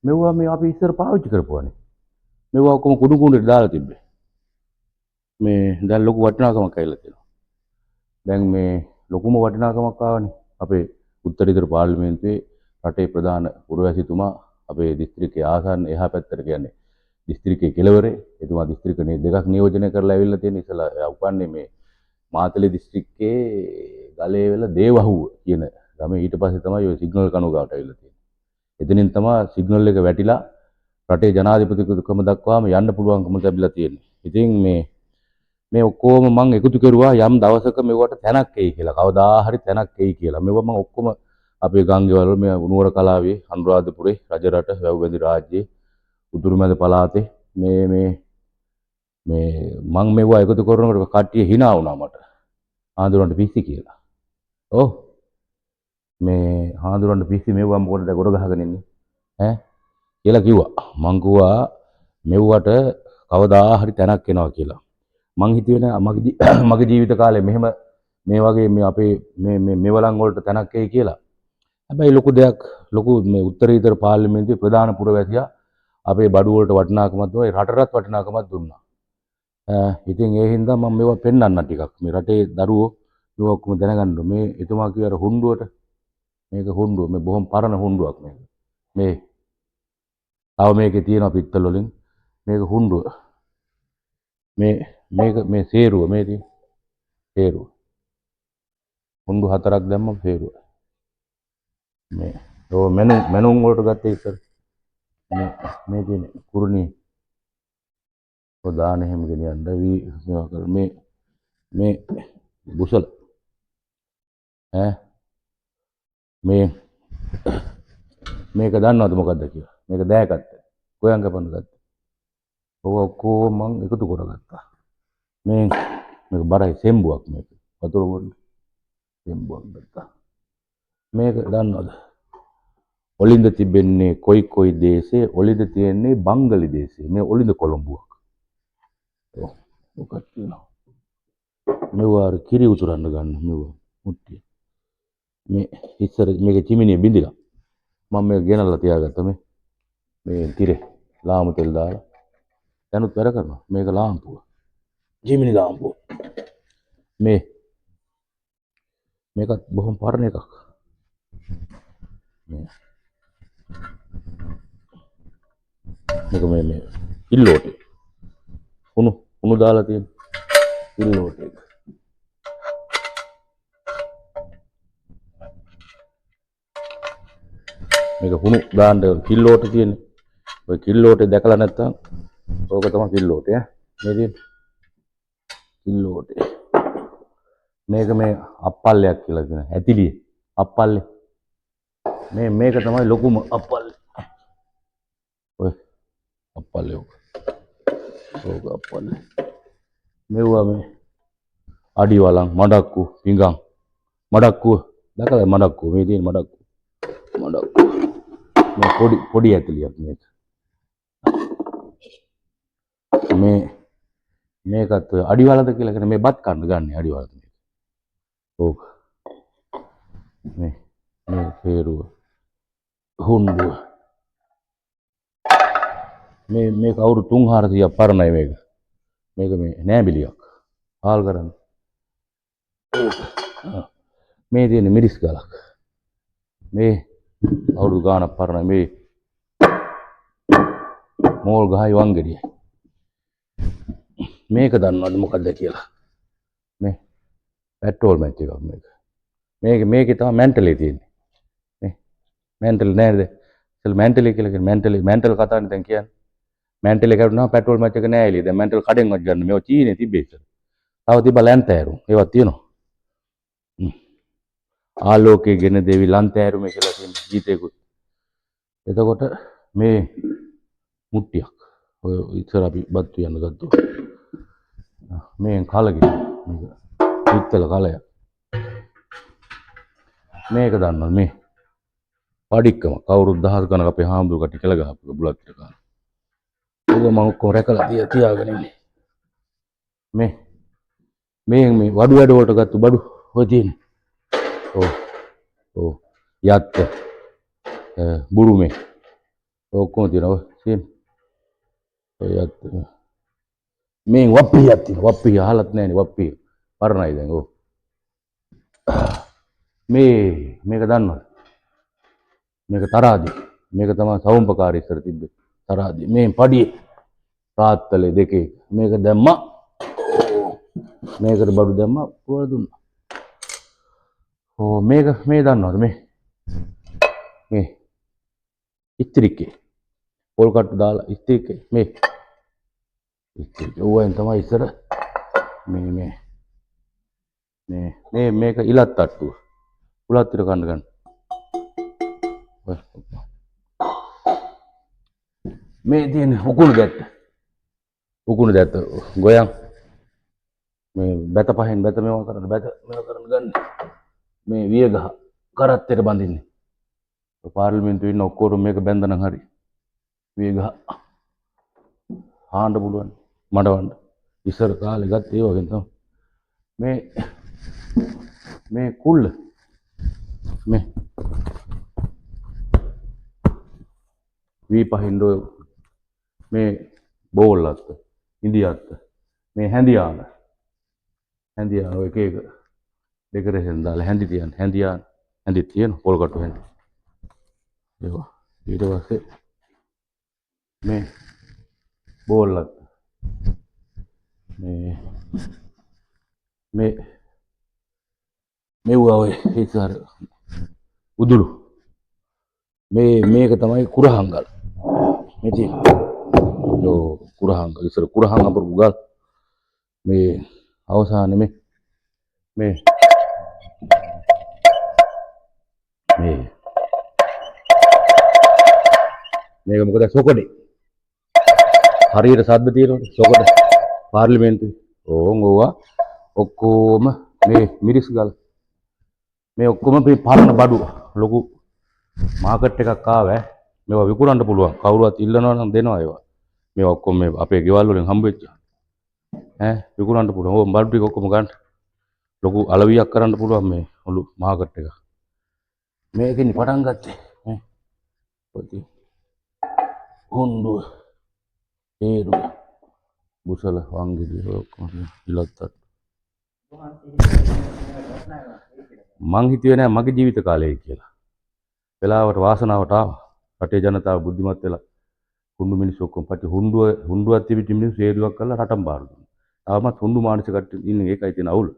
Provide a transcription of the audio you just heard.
මෙවුවා මේ අපි ඉස්සර පාවිච්චි කරපුවානේ. මෙවුවා ඔක්කොම කුඩු කුඩේට දාලා තිබ්බේ. මේ දැන් ලොකු වටිනාකමක් ඇවිල්ලා තියෙනවා. දැන් මේ ලොකුම වටිනාකමක් ආවනේ. අපේ උත්තරීතර පාර්ලිමේන්තුවේ රටේ ප්‍රධාන පුරවැසිතුමා අපේ දිස්ත්‍රික්කයේ ආසන්න එහා පැත්තට කියන්නේ දිස්ත්‍රික්කයේ කෙළවරේ එතුමා දිස්ත්‍රික්ක දෙකක් නියෝජනය කරලා ඇවිල්ලා තියෙන ඉතලා එයා උපන්නේ මේ මාතලේ දිස්ත්‍රික්කයේ ගලේවල දේවහුව කියන ගමේ. ඊට පස්සේ තමයි ඔය සිග්නල් කණුව ගාවට ඇවිල්ලා තියෙන්නේ. එතනින් තමයි සිග්නල් එක වැටිලා රටේ ජනාධිපතිකම දක්වාම යන්න පුළුවන්කම ලැබිලා තියෙන්නේ. ඉතින් මේ ඔක්කොම මම එකතු කරුවා යම් දවසක මෙවට තැනක් එයි කියලා. කවදා හරි තැනක් එයි කියලා. මෙව මම ඔක්කොම අපේ ගංගේවල මේ නුවර කලාවේ අනුරාධපුරේ රජරට වැව්වැදි රාජ්‍යයේ උතුරුමැද පළාතේ මේ මම මෙව එකතු කරනකොට කට්ටිය hina වුණා මට. ආඳුරන්ට පිස්සි කියලා. ඔව් මේ ආඳුරන්ට පිස්සි මෙව්වා මොකටද ගොඩ ගහගෙන ඉන්නේ ඈ කියලා කිව්වා. මං කිව්වා මෙව්වට කවදා හරි තැනක් එනවා කියලා. මං හිතුවේ නෑ මගේ ජීවිත කාලේ මෙහෙම මේ වගේ මේ අපේ මේ මෙවලන් වලට තැනක් එයි කියලා. හැබැයි ලොකු දෙයක් ලොකු මේ උත්තරීතර පාර්ලිමේන්තුවේ ප්‍රධාන පුරවැසියා අපේ බඩු වලට වටිනාකමක් දුන්නා. රටටත් වටිනාකමක් දුන්නා. ඉතින් ඒ හින්දා මම මේවා පෙන්වන්න ටිකක් මේ රටේ දරුවෝ මේවා ඔක්කොම දැනගන්න. මේ එතුමා කිව්ව අර හුණ්ඩුවට මේක හුණ්ඩුව මේ බොහොම පරණ හුණ්ඩුවක් මේක. මේ තව මේකේ තියෙන පිත්තල වලින් මේක හුණ්ඩුව. මේ සේරුව මේ තියෙන සේරුව. හුණ්ඩු හතරක් දැම්මම සේරුව. මේ ඔය මැනුම් වලට ගත්තේ ඉතින් මේ තියෙන කුරුණී ඔය දාන හැම ගෙනියන්න මේවා කර මේ බුසල මේක දන්නවද මොකද්ද කියලා? මේක දෑගත්ත. කොයන් කපන්න ගත්තා. ඔය ඔක්කොම මම එකතු කරගත්තා. මේක බරයි සෙම්බුවක් මේක. වතුර බොන්න සෙම්බුවක් ගත්තා. මේක දන්නවද? ඔලින්ද තිබෙන්නේ කොයි දේශේ? ඔලින්ද තියෙන්නේ බංගලි දේශේ. මේ ඔලින්ද කොළඹුවක්. ඔව් මොකක්ද කියනවා? මෙවර කිරි උතුරන්න ගන්න මෙවර මුට්ටිය. මේ ඉස්සර මේක චිමිනිය බින්දිලා. මම මේක ගෙනල්ලා තියාගත්තා මේ තිරේ ලාමු තෙල් දාලා. දැනුත් වැඩ කරනවා. මේක ලාම්පුව. චිමිනි ලාම්පුව. මේකත් බොහොම පරණ එකක්. මේක මේ ඉල්ලෝටේ. උණු දාලා තියෙන ඉල්ලෝටේ. මේක හුණු දාන්න කිල්ලෝට තියෙන්නේ. ඔය කිල්ලෝටේ දැකලා නැත්තම් ඕක තමයි කිල්ලෝටේ ඈ. මේ තියෙන්නේ කිල්ලෝටේ. මේක මේ අප්පල්ලයක් කියලා කියන ඇතිලිය. අප්පල්ලේ. මේක තමයි ලොකුම අප්පල්ලේ. ඔය අප්පල්ලේ ඕක අප්පල්ලේ. මෙවුවා මේ අඩි වලන් මඩක්කු පිඟන් මඩක්කුව දැකලා මඩක්කුව මේ තියෙන මඩක්කුව මේ පොඩි ඇතිලියක් මේක. මේකත් ඔය අඩිවලද කියලා කියන මේ බත් කන්න ගන්න අඩිවලද මේක. ඕක මේ හේරුව හුණ්ඩුව මේක අවුරුදු 300ක් පරණයි මේක. මේක මේ නෑබිලියක් හාල් කරන්න. මේ තියෙන මිරිස් ගලක්. මේ අවුරුදු ගානක් පරණයි. මේ මෝල් ගහයි වංගෙඩියයි. මේක දන්නවද මොකද්ද කියලා? මේ පෙට්‍රෝල් මැච් එකක් මේක. මේකේ තමයි මැන්ටලේ තියෙන්නේ. මේ මැන්ටල් නෑද? ඉතින් මැන්ටලේ කියලා කියන්නේ මැන්ටල් කතාවනේ දැන් කියන්නේ. මැන්ටලේ කරුණා පෙට්‍රෝල් මැච් එක නෑ එළිය. දැන් මැන්ටල් කඩෙන්වත් ගන්න. මේවා චීනේ තිබ්බේ ඉතින්. තව තිබ්බා ලැන්තෑරු. ඒවත් තියෙනවා. ආලෝකයේ ගෙන දෙවි ලන්තෑරුම කියලා කියන ගීතයකුත්. එතකොට මේ මුට්ටියක්. ඔය ඉස්සර අපි බත් වියන්න ගත්තා. මේ කලගිනි. මේක පිත්තල කලයක්. මේක දන්නවද මේ? පඩික්කම කවුරුත් දහස් ගණන් අපේ හාමුදුරු කට්ටිය කියලා ගහපු බුලත් ටික කාලා. ඒක මම ඔක්කොම රැකලා තියාගෙන ඉන්නේ. මේ වඩු වැඩ වලට ගත්ත බඩු ඔය තියෙන්නේ. ඔව් යත්ත බුරුමේ ඔක්කොම තියෙනවා සීන්. ඔය අත් මේ වප්පියක් තියෙනවා. වප්පිය අහලත් නැහැනේ වප්පිය. පරණයි දැන් ඔව්. මේක දන්නවද? මේක තරාදි. මේක තමයි සවුම්පකාරී ඉස්සර තිබ්බේ. තරාදි. මේ පඩියේ තාත්තලේ දෙකේ මේක දැම්මා. මේකට බඩු දැම්මා පුරා දුන්නා. ඕ මේක මේ දන්නවද මේ ඉස්ත්‍රිකේ පොල් කට්ටු දාලා ඉස්ත්‍රිකේ මේ ඉස්ත්‍රිකේ ඕවෙන් තමයි ඉස්සර මේක ඉලත් තට්ටුව. උලත් ඉර කන්න ගන්න. මේ තියෙන උකුණු දැත්ත ගොයන් මේ බැත පහෙන් බැත මේවා කරන්න ගන්න. මේ වියගහ කරත්තෙට බඳින්නේ. පාර්ලිමේන්තුවේ ඉන්න ඔක්කොම මේක බැඳනනම් හරි. වියගහ ආන්න පුළුවන් මඩවන්න. ඉස්සර කාලේ ගත්ත ඒ වගේ තමයි. මේ කුල්ල මේ වී පහින්ඩ මේ බෝල්ලත්ත ඉන්දියත්ත මේ හැඳියාන ඔය එක ඩෙකරේෂන් දාලා හැඳි තියන්න හැඳි තියෙන පොල් කට්ටු හැඳි ඒවා ඊට පස්සේ මේ බෝල්ලත්ත මෙව්වා ඔය ඉස්සර උදුළු මේක තමයි කුරහංගල් මේ තියෙන කුරහංගල් ඉස්සර කුරහංග අපරු ගල් මේ අවසානයේ මේක මොකද සොකඩේ හරියට සද්ද තියෙනවනේ සොකඩ පාර්ලිමේන්තුවේ ඕවා ඔක්කොම මේ මිරිස් ගල් මේ ඔක්කොම මේ පරණ බඩු ලොකු මාකට් එකක් ආවේ මේවා විකුණන්න පුළුවන් කවුරුවත් ඉල්ලනවා නම් දෙනවා ඒවා මේවා ඔක්කොම මේ අපේ ගෙවල් වලින් හම්බෙච්ච විකුණන්න පුළුවන් ඕම් බඩු ටික ඔක්කොම ගන්න ලොකු අලවියක් කරන්න පුළුවන් මේ ඔලු මාකට් එක මේකෙනි පටන් ගත්තේ පොති හොන්ඩුව ඒරු බුසල වංගිරිය ඔක්කොම ඉලත්තට මං හිතුවේ නෑ මගේ ජීවිත කාලේ කියලා වෙලාවට වාසනාවට ආවා රටේ ජනතාව බුද්ධිමත් වෙලා හුණ්ඩු මිනිස්සු ඔක්කොම පටි හුණ්ඩුවක් තිබිච්ච මිනිස්සු හේතුවක් කරලා රටම බාර දුන්නා. තාමත් හුණ්ඩු මානසික කට්ටිය ඉන්නේ ඒකයි තියෙන අවුල.